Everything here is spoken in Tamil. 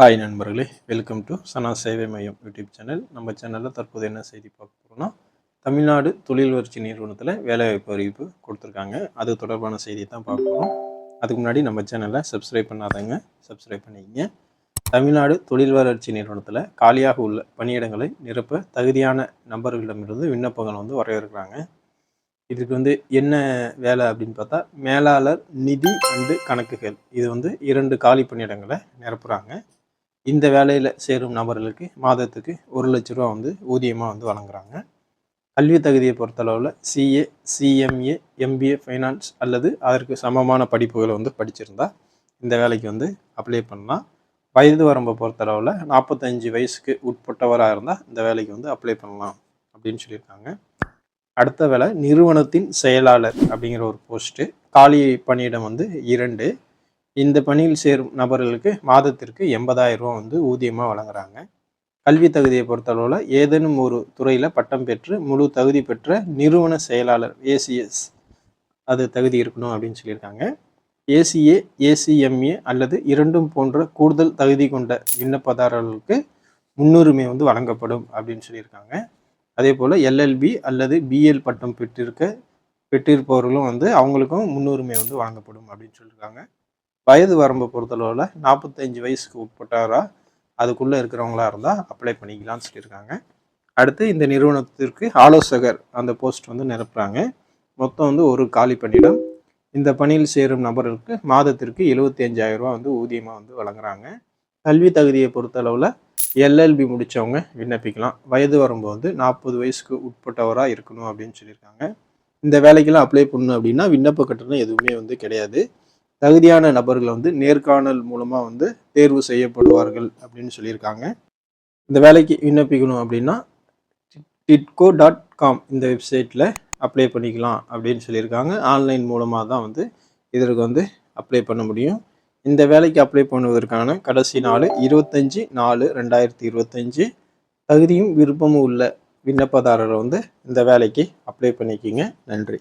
ஹாய் நண்பர்களே, வெல்கம் டு சனா சேவை மையம் யூடியூப் சேனல். நம்ம சேனலில் தற்போது என்ன செய்தி பார்க்க போகிறோம்னா, தமிழ்நாடு தொழில் வளர்ச்சி நிறுவனத்தில் வேலைவாய்ப்பு அறிவிப்பு கொடுத்துருக்காங்க. அது தொடர்பான செய்தியை தான் பார்க்க போகிறோம். அதுக்கு முன்னாடி நம்ம சேனலை சப்ஸ்கிரைப் பண்ணாதவங்க சப்ஸ்கிரைப் பண்ணிக்கங்க. தமிழ்நாடு தொழில் வளர்ச்சி நிறுவனத்தில் காலியாக உள்ள பணியிடங்களை நிரப்ப தகுதியான நபர்களிடமிருந்து விண்ணப்பங்கள் வரவேற்கிறாங்க. இதுக்கு என்ன வேலை அப்படின்னு பார்த்தா, மேலாளர் நிதி அண்டு கணக்குகள். இது 2 காலி பணியிடங்களை நிரப்புகிறாங்க. இந்த வேலையில் சேரும் நபர்களுக்கு மாதத்துக்கு 1,00,000 ரூபா ஊதியமாக வழங்குறாங்க. கல்வி தகுதியை பொறுத்தளவில் சிஏ, சிஎம்ஏ, எம்பிஏ, ஃபைனான்ஸ் அல்லது அதற்கு சமமான படிப்புகளை படிச்சிருந்தா இந்த வேலைக்கு அப்ளை பண்ணலாம். வயது வரம்பை பொறுத்தளவில் 45 வயசுக்கு உட்பட்டவராக இருந்தால் இந்த வேலைக்கு அப்ளை பண்ணலாம் அப்படின்னு சொல்லியிருக்காங்க. அடுத்த வேலை நிறுவனத்தின் செயலாளர் அப்படிங்கிற ஒரு போஸ்ட்டு. காலி பணியிடம் 2. இந்த பணியில் சேரும் நபர்களுக்கு மாதத்திற்கு 80,000 ரூபா ஊதியமாக வழங்குறாங்க. கல்வி தகுதியை பொறுத்தளவில் ஏதேனும் ஒரு துறையில் பட்டம் பெற்று முழு தகுதி பெற்ற நிறுவன செயலாளர் ஏசிஎஸ் அது தகுதி இருக்கணும் அப்படின்னு சொல்லியிருக்காங்க. ஏசிஏ, ஏசிஎம்ஏ அல்லது இரண்டும் போன்ற கூடுதல் தகுதி கொண்ட விண்ணப்பதாரர்களுக்கு முன்னுரிமை வழங்கப்படும் அப்படின்னு சொல்லியிருக்காங்க. அதே போல் எல்எல்பி அல்லது பிஎல் பட்டம் பெற்றிருப்பவர்களும் அவங்களுக்கும் முன்னுரிமை வழங்கப்படும் அப்படின்னு சொல்லியிருக்காங்க. வயது வரம்பை பொறுத்தளவில் 45 வயசுக்கு உட்பட்டவராக அதுக்குள்ளே இருக்கிறவங்களா இருந்தால் அப்ளை பண்ணிக்கலாம்னு சொல்லியிருக்காங்க. அடுத்து இந்த நிறுவனத்திற்கு ஆலோசகர் அந்த போஸ்ட் நிரப்புறாங்க. மொத்தம் ஒரு காலி பணியிடம். இந்த பணியில் சேரும் நபர்களுக்கு மாதத்திற்கு 75,000 ரூபா ஊதியமாக வழங்குறாங்க. கல்வி தகுதியை பொறுத்தளவில் எல்எல்பி முடித்தவங்க விண்ணப்பிக்கலாம். வயது வரம்பு 40 வயசுக்கு உட்பட்டவராக இருக்கணும் அப்படின்னு சொல்லியிருக்காங்க. இந்த வேலைக்கெல்லாம் அப்ளை பண்ணணும் அப்படின்னா விண்ணப்ப கட்டணம் எதுவுமே கிடையாது. தகுதியான நபர்கள் நேர்காணல் மூலமாக தேர்வு செய்யப்படுவார்கள் அப்படின்னு சொல்லியிருக்காங்க. இந்த வேலைக்கு விண்ணப்பிக்கணும் அப்படின்னா titco.com இந்த வெப்சைட்டில் அப்ளை பண்ணிக்கலாம் அப்படின்னு சொல்லியிருக்காங்க. ஆன்லைன் மூலமாக தான் இதற்கு அப்ளை பண்ண முடியும். இந்த வேலைக்கு அப்ளை பண்ணுவதற்கான கடைசி நாள் 25/4/2025. தகுதியும் விருப்பமும் உள்ள விண்ணப்பதாரரை இந்த வேலைக்கு அப்ளை பண்ணிக்கிங்க. நன்றி.